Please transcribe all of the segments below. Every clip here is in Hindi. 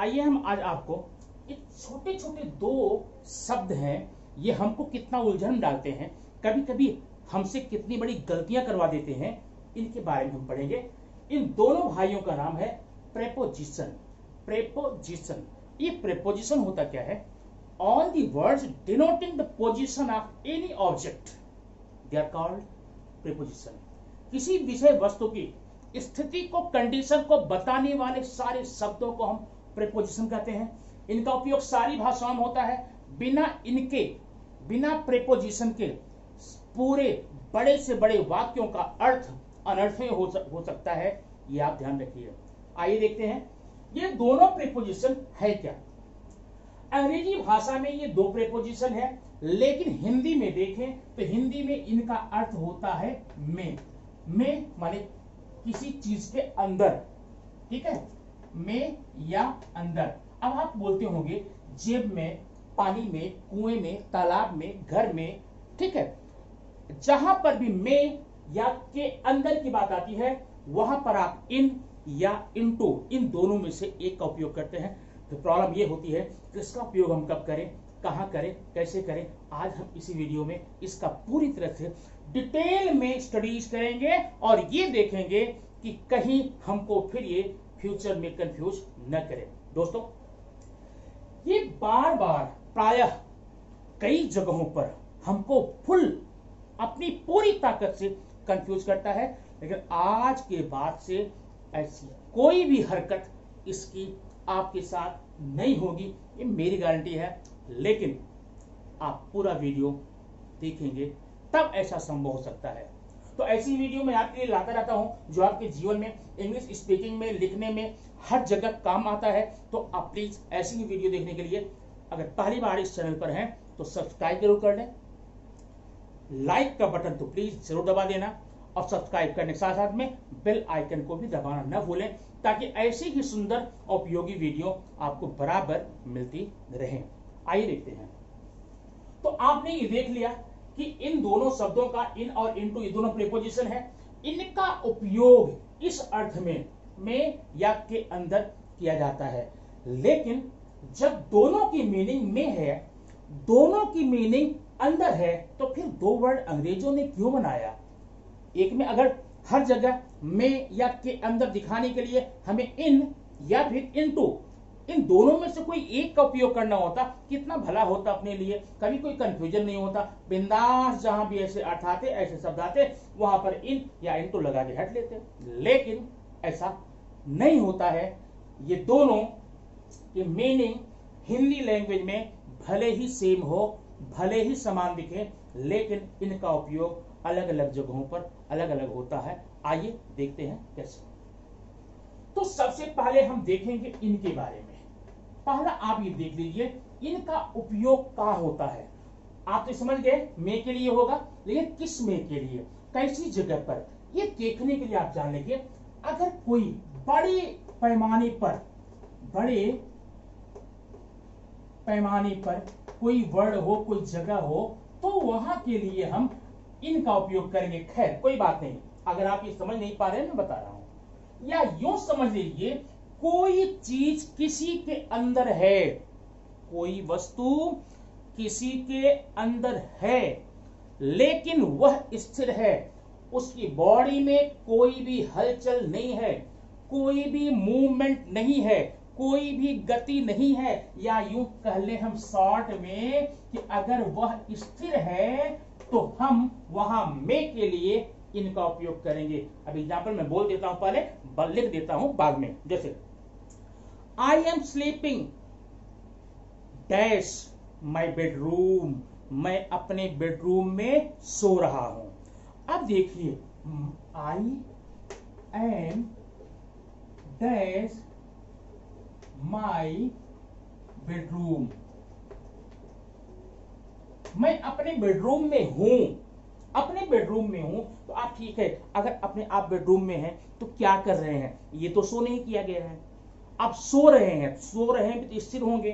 आइए हम आज आपको ये छोटे छोटे दो शब्द हैं, ये हमको कितना उलझन डालते हैं, कभी कभी हमसे कितनी बड़ी गलतियां करवा देते हैं, इनके बारे में हम पढ़ेंगे। इन दोनों भाइयों का नाम है प्रेपोजिशन। प्रेपोजिशन, ये प्रेपोजिशन होता क्या है? All the words denoting the position of any object they are called preposition. किसी विषय वस्तु की स्थिति को, कंडीशन को बताने वाले सारे शब्दों को हम प्रेपोजिशन कहते हैं। इनका उपयोग सारी भाषाओं में होता है। बिना प्रेपोजिशन के पूरे बड़े से बड़े वाक्यों का अर्थ अनर्थक हो सकता है, ये आप ध्यान रखिए। आइए देखते हैं ये दोनों प्रेपोजिशन है क्या। अंग्रेजी भाषा में ये दो प्रेपोजिशन है, लेकिन हिंदी में देखें तो हिंदी में इनका अर्थ होता है में। में माने किसी चीज के अंदर, ठीक है, में या अंदर। अब आप बोलते होंगे जेब में, पानी में, कुएं में, तालाब में, घर में, ठीक है, जहां पर भी में या के अंदर की बात आती है वहां पर आप इन या इनटू, इन दोनों में से एक का उपयोग करते हैं। तो प्रॉब्लम ये होती है कि इसका उपयोग हम कब करें, कहां करें, कैसे करें। आज हम इसी वीडियो में इसका पूरी तरह से डिटेल में स्टडीज करेंगे और ये देखेंगे कि कहीं हमको फिर ये फ्यूचर में कंफ्यूज न करे। दोस्तों, ये बार बार प्रायः कई जगहों पर हमको फुल अपनी पूरी ताकत से कंफ्यूज करता है, लेकिन आज के बाद से ऐसी कोई भी हरकत इसकी आपके साथ नहीं होगी, ये मेरी गारंटी है। लेकिन आप पूरा वीडियो देखेंगे तब ऐसा संभव हो सकता है। तो ऐसी वीडियो मैं आपके लिए लाता रहता हूं जो आपके जीवन में इंग्लिश स्पीकिंग में, लिखने में हर जगह काम आता है। तो आप प्लीज ऐसी ही वीडियो देखने के लिए अगर पहली बार इस चैनल पर हैं तो सब्सक्राइब जरूर कर लें। लाइक का बटन तो प्लीज जरूर दबा देना और सब्सक्राइब करने के साथ साथ में बेल आइकन को भी दबाना न भूलें, ताकि ऐसी ही सुंदर और उपयोगी वीडियो आपको बराबर मिलती रहे। आइए देखते हैं। तो आपने ये देख लिया कि इन दोनों शब्दों का, इन और इनटू, ये दोनों प्रीपोजिशन है। इनका उपयोग इस अर्थ में या के अंदर किया जाता है। लेकिन जब दोनों की मीनिंग में है, दोनों की मीनिंग अंदर है, तो फिर दो वर्ड अंग्रेजों ने क्यों बनाया? एक में अगर हर जगह में या के अंदर दिखाने के लिए हमें इन या फिर इनटू, इन दोनों में से कोई एक का उपयोग करना होता, कितना भला होता अपने लिए, कभी कोई कंफ्यूजन नहीं होता। बिंदास जहां भी ऐसे अर्थ आते, ऐसे शब्द आते, वहां पर इन या इनटू लगा के हट लेते। लेकिन ऐसा नहीं होता है। ये दोनों की मीनिंग हिंदी लैंग्वेज में भले ही सेम हो, भले ही समान दिखे, लेकिन इनका उपयोग अलग अलग जगहों पर अलग अलग होता है। आइए देखते हैं कैसे। तो सबसे पहले हम देखेंगे इनके बारे में। पहला आप ये देख लीजिए इनका उपयोग कहां होता है। आप तो समझ गए में के लिए होगा, लेकिन किस में के लिए, कैसी जगह पर, ये देखने के लिए आप जान लेंगे। अगर कोई बड़े पैमाने पर कोई वर्ड हो, कोई जगह हो, तो वहां के लिए हम इनका उपयोग करेंगे। खैर कोई बात नहीं, अगर आप ये समझ नहीं पा रहे हैं, मैं बता रहा हूं। या यूं समझ लीजिए कोई चीज किसी के अंदर है, कोई वस्तु किसी के अंदर है, लेकिन वह स्थिर है, उसकी बॉडी में कोई भी हलचल नहीं है, कोई भी मूवमेंट नहीं है, कोई भी गति नहीं है। या यूं कह ले हम शॉर्ट में कि अगर वह स्थिर है तो हम वहां में के लिए इनका उपयोग करेंगे। अब एग्जाम्पल मैं बोल देता हूं, पहले लिख देता हूं बाद में। जैसे I am sleeping dash my bedroom, मैं अपने बेडरूम में सो रहा हूं। अब देखिए I am dash my bedroom, मैं अपने बेडरूम में हूं, अपने बेडरूम में हूं। तो आप ठीक है, अगर अपने आप बेडरूम में हैं तो क्या कर रहे हैं? ये तो सो नहीं किया गया है, आप सो रहे हैं। सो रहे हैं तो स्थिर होंगे,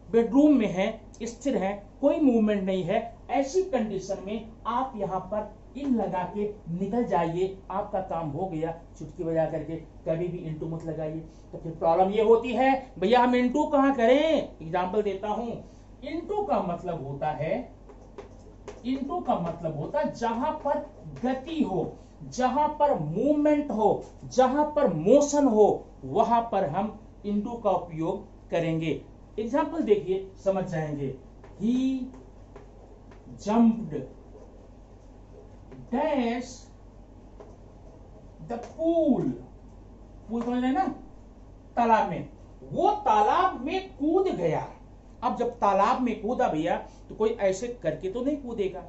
बेडरूम में हैं, स्थिर हैं, कोई मूवमेंट नहीं है। ऐसी कंडीशन में आप यहां पर इन लगा के निकल जाइए, आपका काम हो गया। चुटकी बजा करके कभी भी इंटू मत लगाइए। तो फिर प्रॉब्लम ये होती है, भैया हम इंटू कहां करें? एग्जाम्पल देता हूं। इंटू का मतलब होता है, इंटू का मतलब होता है जहां पर गति हो, जहां पर मूवमेंट हो, जहां पर मोशन हो, वहां पर हम इंटू का उपयोग करेंगे। एग्जाम्पल देखिए, समझ जाएंगे। He jumped dash the pool, pool समझ रहे ना, तालाब में, वो तालाब में कूद गया। अब जब तालाब में कूदा भैया, तो कोई ऐसे करके तो नहीं कूदेगा।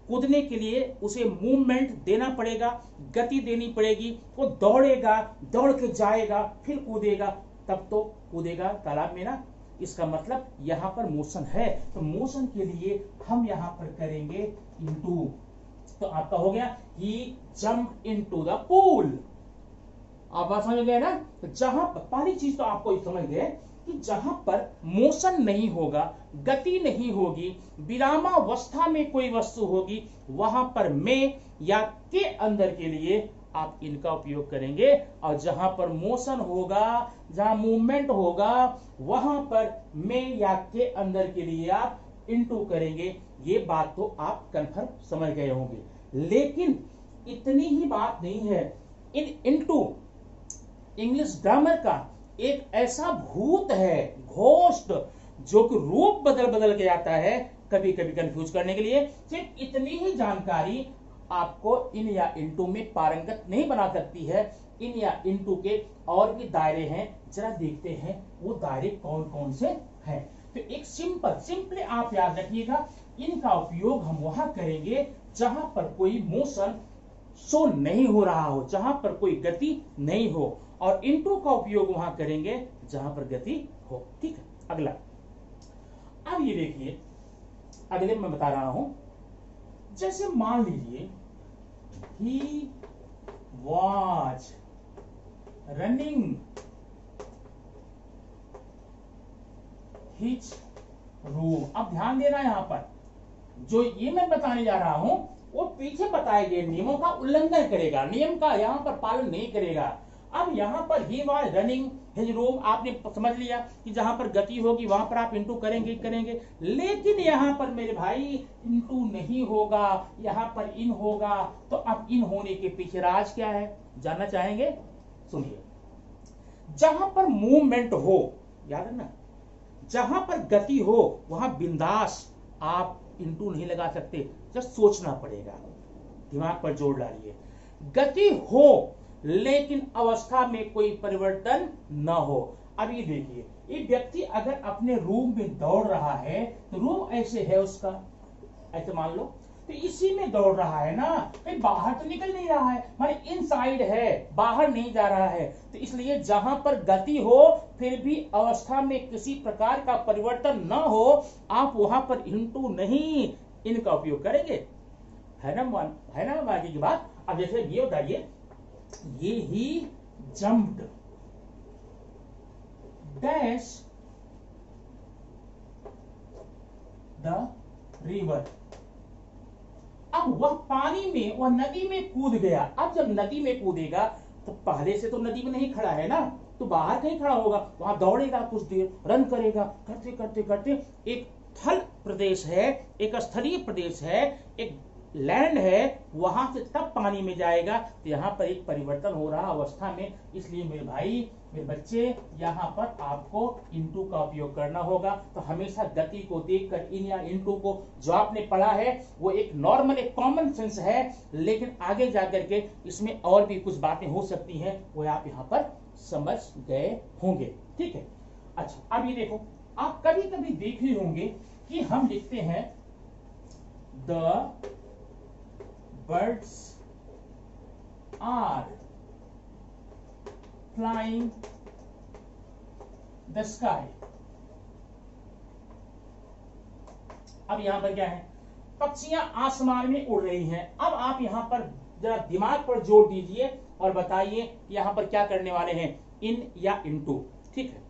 कूदने के लिए उसे मूवमेंट देना पड़ेगा, गति देनी पड़ेगी। वो दौड़ेगा, दौड़ के जाएगा, फिर कूदेगा, तब तो कूदेगा तालाब में ना। इसका मतलब यहां पर मोशन है, तो मोशन के लिए हम यहां पर करेंगे इनटू। तो आपका हो गया ही जंप इनटू द पूल। आप बात समझ गए ना? तो जहां पहली चीज तो आपको समझ गए कि जहां पर मोशन नहीं होगा, गति नहीं होगी, विरामावस्था में कोई वस्तु होगी, वहां पर में या के अंदर के लिए आप इनका उपयोग करेंगे। और जहां पर मोशन होगा, जहां मूवमेंट होगा, वहां पर में या के अंदर के लिए आप इनटू करेंगे। ये बात तो आप कंफर्म समझ गए होंगे। लेकिन इतनी ही बात नहीं है। इन इनटू इंग्लिश ग्रामर का एक ऐसा भूत है, घोस्ट, जो कि रूप बदल बदल के आता है कभी कभी कंफ्यूज करने के लिए। सिर्फ इतनी ही जानकारी आपको इन या इनटू में पारंगत नहीं बना सकती है। इन या इनटू के और भी दायरे हैं, जरा देखते हैं वो दायरे कौन कौन से हैं। तो एक सिंपली आप याद रखिएगा, इनका उपयोग हम वहां करेंगे जहां पर कोई मोशन शो नहीं हो रहा हो, जहां पर कोई गति नहीं हो, और इनटू का उपयोग वहां करेंगे जहां पर गति हो। ठीक है, अगला। अब ये देखिए, अगले मैं बता रहा हूं, जैसे मान लीजिए he was running his room. अब ध्यान देना, यहां पर जो ये मैं बताने जा रहा हूं वो पीछे बताए गए नियमों का उल्लंघन करेगा, नियम का यहां पर पालन नहीं करेगा। अब यहां पर he was running his room, आपने समझ लिया कि जहां पर गति होगी वहां पर आप इंटू करेंगे। लेकिन यहां पर मेरे भाई इंटू नहीं होगा, यहां पर इन होगा। तो अब इन होने के पीछे राज क्या है, जानना चाहेंगे? सुनिए, जहां पर मूवमेंट हो, याद है ना, जहां पर गति हो, वहां बिंदास आप इंटू नहीं लगा सकते, जस्ट सोचना पड़ेगा, दिमाग पर जोर डालिए। गति हो लेकिन अवस्था में कोई परिवर्तन न हो। अब ये देखिए, ये व्यक्ति अगर अपने रूम में दौड़ रहा है, तो रूम ऐसे है उसका, ऐसे मान लो, तो इसी में दौड़ रहा है ना, कहीं बाहर तो निकल नहीं रहा है, माने इनसाइड है, बाहर नहीं जा रहा है। तो इसलिए जहां पर गति हो फिर भी अवस्था में किसी प्रकार का परिवर्तन न हो, आप वहां पर इंटू नहीं, इनका उपयोग करेंगे। है ना बाकी की बात। अब जैसे ये बताइए, ये ही जंप्ड डैश द रिवर। अब वह पानी में, वह नदी में कूद गया। अब जब नदी में कूदेगा तो पहले से तो नदी में नहीं खड़ा है ना, तो बाहर कहीं खड़ा होगा, वहां दौड़ेगा कुछ देर, रन करेगा, करते करते करते एक थल प्रदेश है, एक स्थलीय प्रदेश है, एक लैंड है, वहां से तब पानी में जाएगा। तो यहाँ पर एक परिवर्तन हो रहा अवस्था में। इसलिए मेरे भाई, मेरे बच्चे, यहाँ पर आपको इनटू का उपयोग करना होगा। तो हमेशा गति को देखकर इन या इनटू को, जो आपने पढ़ा है वो एक नॉर्मल, एक कॉमन सेंस है, लेकिन आगे जाकर के इसमें और भी कुछ बातें हो सकती हैं, वो आप यहाँ पर समझ गए होंगे। ठीक है, अच्छा अब ये देखो, आप कभी कभी देखे होंगे कि हम लिखते हैं the birds are flying the sky। अब यहां पर क्या है, पक्षियां आसमान में उड़ रही हैं। अब आप यहां पर जरा दिमाग पर जोर दीजिए और बताइए यहां पर क्या करने वाले हैं, इन या इनटू। ठीक है,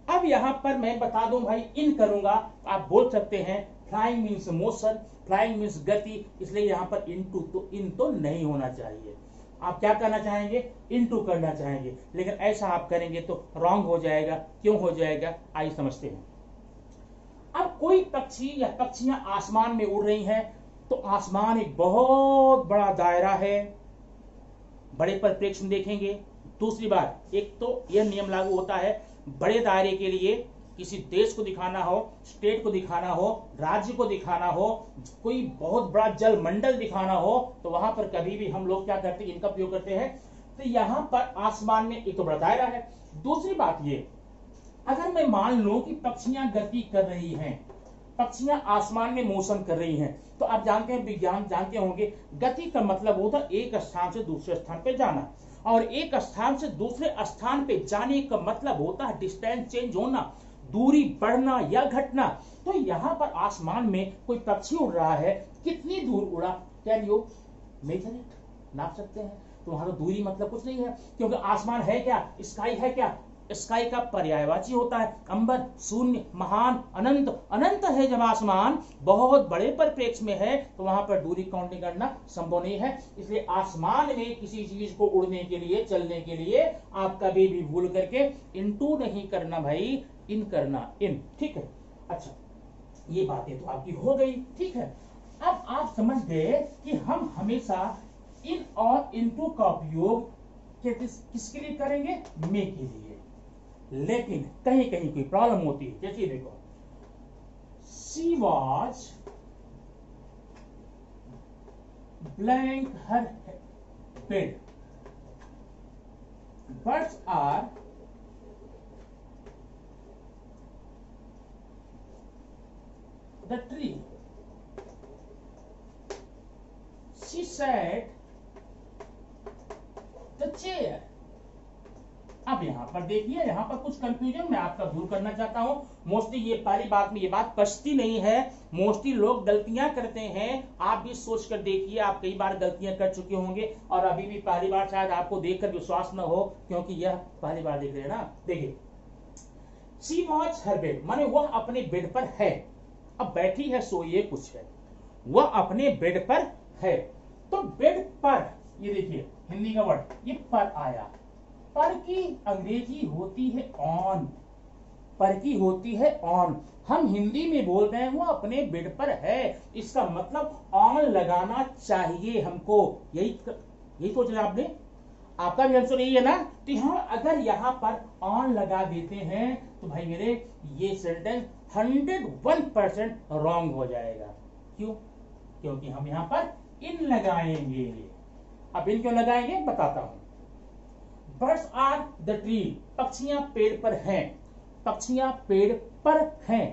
अब यहां पर मैं बता दूं भाई, इन करूंगा, आप बोल सकते हैं flying means motion, flying means गति, इसलिए यहां पर इनटू तो इन तो नहीं होना चाहिए। आप क्या करना चाहेंगे, इनटू करना चाहेंगे, लेकिन ऐसा आप करेंगे तो रॉन्ग हो जाएगा। क्यों हो जाएगा, आइए समझते हैं। अब कोई पक्षी या पक्षियां आसमान में उड़ रही हैं, तो आसमान एक बहुत बड़ा दायरा है, बड़े परिप्रेक्ष्य में देखेंगे। दूसरी बात, एक तो यह नियम लागू होता है, बड़े दायरे के लिए किसी देश को दिखाना हो, स्टेट को दिखाना हो, राज्य को दिखाना हो, कोई बहुत बड़ा जल मंडल दिखाना हो, तो वहां पर कभी भी हम लोग क्या करते हैं, इनका उपयोग करते हैं। तो यहां पर आसमान में एक तो बड़ा दायरा है। दूसरी बात ये, अगर मैं मान लूं कि पक्षियां गति कर रही हैं, पक्षियां आसमान में मोशन कर रही हैं, तो आप जानते हैं, विज्ञान जानते होंगे, गति का मतलब होता है एक स्थान से दूसरे स्थान पे जाना, और एक स्थान से दूसरे स्थान पे जाने का मतलब होता है डिस्टेंस चेंज होना, दूरी बढ़ना या घटना। तो यहां पर आसमान में कोई पक्षी उड़ रहा है, कितनी दूर उड़ा, कैन यू मेजर इट, नाप सकते हैं। तो वहां तो दूरी मतलब कुछ नहीं है, क्योंकि आसमान है क्या, स्काई है क्या, स्काई का पर्यायवाची होता है अंबर, शून्य, महान, अनंत। अनंत है जब आसमान बहुत बड़े परिप्रेक्ष्य में है, तो वहां पर दूरी काउंटिंग करना संभव नहीं है। इसलिए आसमान में किसी चीज को उड़ने के लिए, चलने के लिए आप कभी भी भूल करके इनटू नहीं करना भाई, इन करना, इन, ठीक है। अच्छा, ये बातें तो आपकी हो गई, ठीक है। अब आप समझ गए कि हम हमेशा इन और इनटू का उपयोग किसके लिए करेंगे, मे के लिए। लेकिन कहीं कहीं कोई प्रॉब्लम होती है, जैसे देखो, she was blank her bed, birds are the tree, she sat the chair. अब यहां पर देखिए, यहां पर कुछ कंफ्यूजन मैं आपका दूर करना चाहता हूं। मोस्टली ये पहली बात में ये बात पछती नहीं है, मोस्टली लोग गलतियां करते हैं। आप भी सोच कर देखिए, आप कई बार गलतियां कर चुके होंगे और अभी भी पहली बार शायद आपको देखकर विश्वास न हो, क्योंकि यह पहली बार देख रहे हैं ना। देखिए, शी वॉज हर बेड, माने वह अपने बेड पर है। अब बैठी है सो ये कुछ है, वह अपने बेड पर है। तो बेड पर, ये देखिए हिंदी का वर्ड, ये पर आया। पर की अंग्रेजी होती है ऑन, पर की होती है ऑन। हम हिंदी में बोल रहे हैं वो अपने बेड पर है, इसका मतलब ऑन लगाना चाहिए हमको। यही सोच रहे आपने, आपका भी आंसर यही है ना। तो हाँ, अगर यहां पर ऑन लगा देते हैं तो भाई मेरे ये सेंटेंस 101% रॉन्ग हो जाएगा। क्यों, क्योंकि हम यहां पर इन लगाएंगे। अब इन क्यों लगाएंगे बताता हूं। बर्ड्स आर द ट्री, पक्षियां पेड़ पर हैं, पक्षियां पेड़ पर हैं।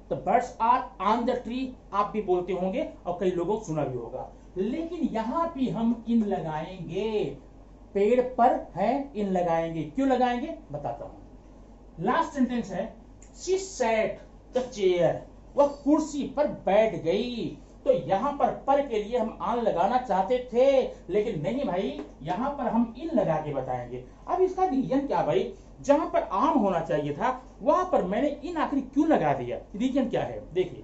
तो birds are on the tree आप भी बोलते होंगे और कई लोगों को सुना भी होगा, लेकिन यहां भी हम इन लगाएंगे, पेड़ पर है इन लगाएंगे। क्यों लगाएंगे बताता हूं। लास्ट सेंटेंस है, शी सैट द चेयर, वह कुर्सी पर बैठ गई। तो यहां पर के लिए हम आन लगाना चाहते थे, लेकिन नहीं भाई, यहां पर हम इन लगा के बताएंगे। अब इसका रीजन क्या भाई, जहां पर आन होना चाहिए था वहां पर मैंने इन आखिरी क्यों लगा दिया, रीजन क्या है। देखिए,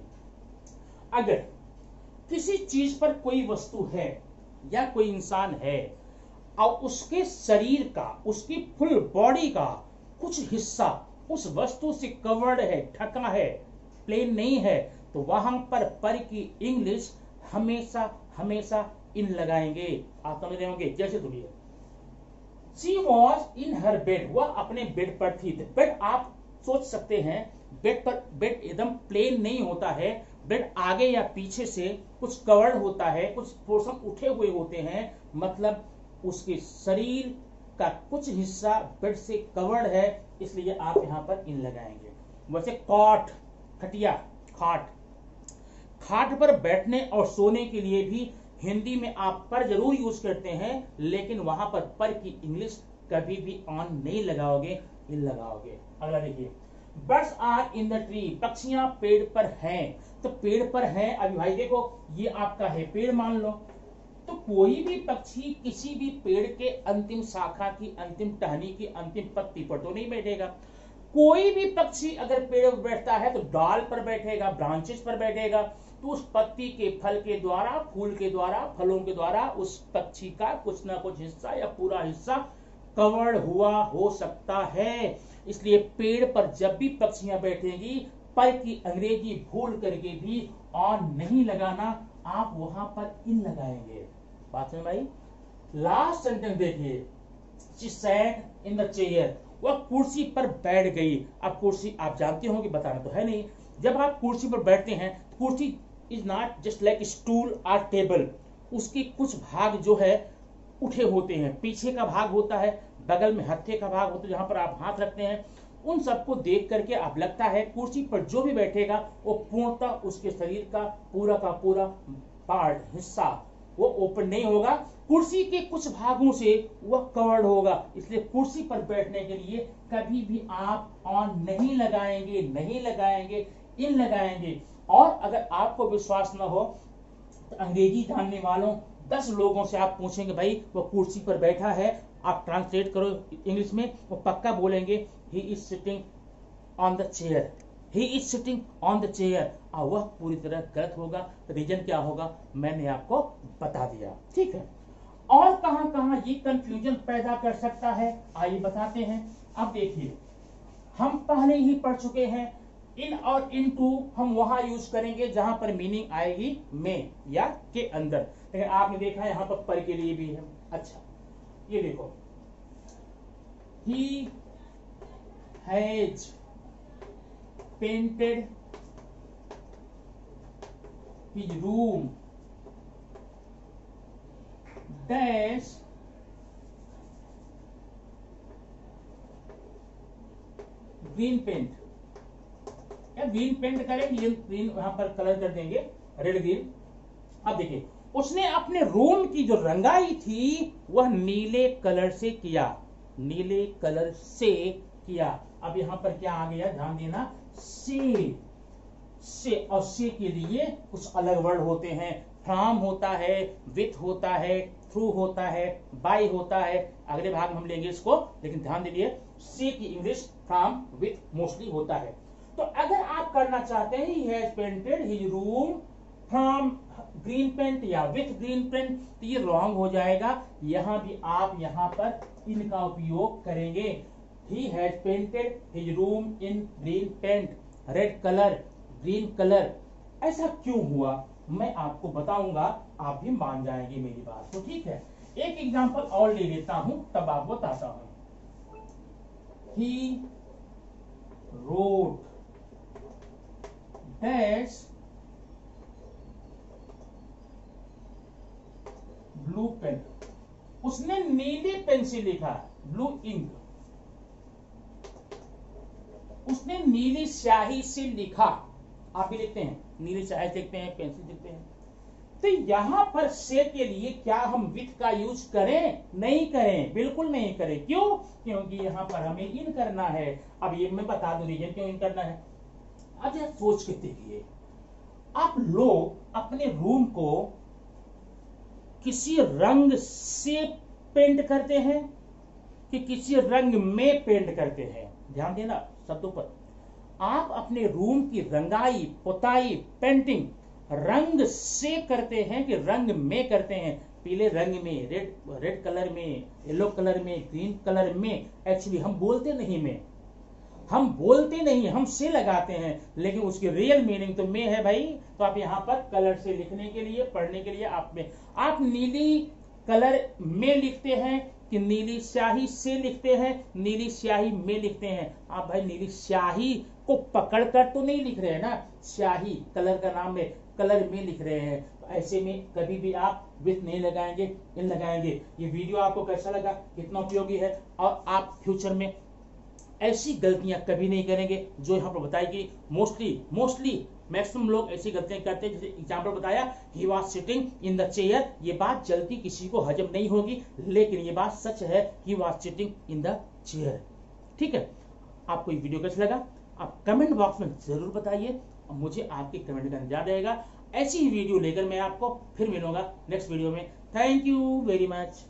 अगर किसी चीज पर कोई वस्तु है या कोई इंसान है और उसके शरीर का, उसकी फुल बॉडी का कुछ हिस्सा उस वस्तु से कवर्ड है, ढका है, प्लेन नहीं है, तो वहां पर की इंग्लिश हमेशा हमेशा इन लगाएंगे। आप समझ रहे होंगे। जैसे सुनिए, she was in her bed, वह अपने बेड पर थी। बेड आप सोच सकते हैं, बेड पर, बेड एकदम प्लेन नहीं होता है, बेड आगे या पीछे से कुछ कवर्ड होता है, कुछ पोर्शन उठे हुए होते हैं, मतलब उसके शरीर का कुछ हिस्सा बेड से कवर्ड है, इसलिए आप यहां पर इन लगाएंगे। वैसे कॉट, खटिया, खाट, खाट पर बैठने और सोने के लिए भी हिंदी में आप पर जरूर यूज करते हैं, लेकिन वहां पर की इंग्लिश कभी भी ऑन नहीं लगाओगे, इन लगाओगे। अगला देखिए, birds are in the tree, पक्षियां पेड़ पर हैं। तो पेड़ पर हैं, अभी भाई देखो ये आपका है पेड़ मान लो, तो कोई भी पक्षी किसी भी पेड़ के अंतिम शाखा की, अंतिम टहनी की, अंतिम पत्ती पर तो नहीं बैठेगा। कोई भी पक्षी अगर पेड़ पर बैठता है तो डाल पर बैठेगा, ब्रांचेस पर बैठेगा, तो उस पत्ती के फल के द्वारा, फूल के द्वारा, फलों के द्वारा उस पक्षी का कुछ ना कुछ हिस्सा या पूरा हिस्सा कवर्ड हुआ हो सकता है। इसलिए पेड़ पर जब भी पक्षियां बैठेंगी, पर की अंग्रेजी भूल करके भी ऑन नहीं लगाना, आप वहां पर इन लगाएंगे। बात समझ भाई। लास्ट सेंटेंस देखिए, she sat in the chair, वह कुर्सी पर बैठ गई। अब कुर्सी आप जानते होंगे, बताना तो है नहीं। जब आप कुर्सी पर बैठते हैं, कुर्सी is not just like stool और टेबल, उसके कुछ भाग जो है उठे होते हैं, पीछे का भाग होता है, बगल में हत्थे का भाग होता है जहां पर आप हाथ रखते हैं। उन सबको देख करके आप लगता है कुर्सी पर जो भी बैठेगा वो पूर्णतः उसके शरीर का पूरा पार्ट, हिस्सा वो ओपन नहीं होगा, कुर्सी के कुछ भागों से वह कवर्ड होगा। इसलिए कुर्सी पर बैठने के लिए कभी भी आप ऑन नहीं लगाएंगे, इन लगाएंगे। और अगर आपको विश्वास न हो तो अंग्रेजी जानने वालों 10 लोगों से आप पूछेंगे, भाई वो कुर्सी पर बैठा है, आप ट्रांसलेट करो इंग्लिश में, वो पक्का बोलेंगे he is sitting on the chair, he is sitting on the chair. और वह पूरी तरह गलत होगा। रीजन क्या होगा मैंने आपको बता दिया, ठीक है। और कहां कहां ये कंफ्यूजन पैदा कर सकता है, आइए बताते हैं। अब देखिए, हम पहले ही पढ़ चुके हैं, इन और इन टू हम वहां यूज करेंगे जहां पर मीनिंग आएगी में या के अंदर। लेकिन आपने देखा यहां पर के लिए भी है। अच्छा, ये देखो, he has painted his room dash green paint, या ग्रीन पेंट करेंगे, ग्रीन वहां पर कलर कर देंगे, रेड ग्रीन। अब देखिए, उसने अपने रूम की जो रंगाई थी वह नीले कलर से किया, नीले कलर से किया। अब यहां पर क्या आ गया, ध्यान देना, से और से के लिए कुछ अलग वर्ड होते हैं। फ्रॉम होता है, विथ होता है, थ्रू होता है, बाय होता है। अगले भाग में हम लेंगे इसको, लेकिन ध्यान दीजिए, से की इंग्लिश फ्रॉम विथ मोस्टली होता है। तो अगर आप करना चाहते हैं he has painted his room from green paint या विथ ग्रीन पेंट, तो ये रॉन्ग हो जाएगा। यहां भी आप यहां पर इनका उपयोग करेंगे। He has painted his room in green paint, red colour, green colour. ऐसा क्यों हुआ मैं आपको बताऊंगा, आप भी मान जाएंगे मेरी बात को, ठीक है। एक एग्जांपल और ले लेता हूं, तब आपको बताता हूं। He wrote dash blue pen, उसने नीले पेन से लिखा, ब्लू इंक, उसने नीली स्याही से लिखा। आप भी लिखते हैं, नीली स्याही से लिखते हैं, पेंसिल लिखते हैं। तो यहां पर से के लिए क्या हम विथ का यूज करें? नहीं करें, बिल्कुल नहीं करें। क्यों? क्योंकि यहां पर हमें इन करना है। अब ये मैं बता दूं रीजन क्यों इन करना है। अब यह सोच के देखिए, आप लोग अपने रूम को किसी रंग से पेंट करते हैं कि किसी रंग में पेंट करते हैं? ध्यान देना शब्दों पर। आप अपने रूम की रंगाई, पुताई, पेंटिंग रंग से करते हैं कि रंग में करते हैं? पीले रंग में, रेड कलर में, येलो कलर में, ग्रीन कलर में। एक्चुअली हम बोलते नहीं में, हम से लगाते हैं, लेकिन उसकी रियल मीनिंग तो में है भाई। तो आप यहाँ पर कलर से लिखने के लिए, पढ़ने के लिए आप नीली कलर में लिखते हैं कि नीली स्याही से लिखते हैं, नीली स्याही में लिखते हैं? आप भाई नीली स्याही को पकड़कर तो नहीं लिख रहे हैं ना, स्याही कलर का नाम है, कलर में लिख रहे हैं। तो ऐसे में कभी भी आप विथ नहीं लगाएंगे, इन लगाएंगे। ये वीडियो आपको कैसा लगा, कितना उपयोगी है, और आप फ्यूचर में ऐसी गलतियां कभी नहीं करेंगे जो यहाँ पर बताई गई। मोस्टली मैक्सिमम लोग ऐसी गलतियां करते हैं। जैसे एग्जाम्पल बताया, he was sitting in the chair, ये बात जल्दी किसी को हजम नहीं होगी, लेकिन ये बात सच है, he was sitting in the chair. ठीक है, आपको ये वीडियो कैसा लगा आप कमेंट बॉक्स में जरूर बताइए, और मुझे आपके कमेंट का इंतजार रहेगा। ऐसी ही वीडियो लेकर मैं आपको फिर मिलूंगा नेक्स्ट वीडियो में। Thank you very much.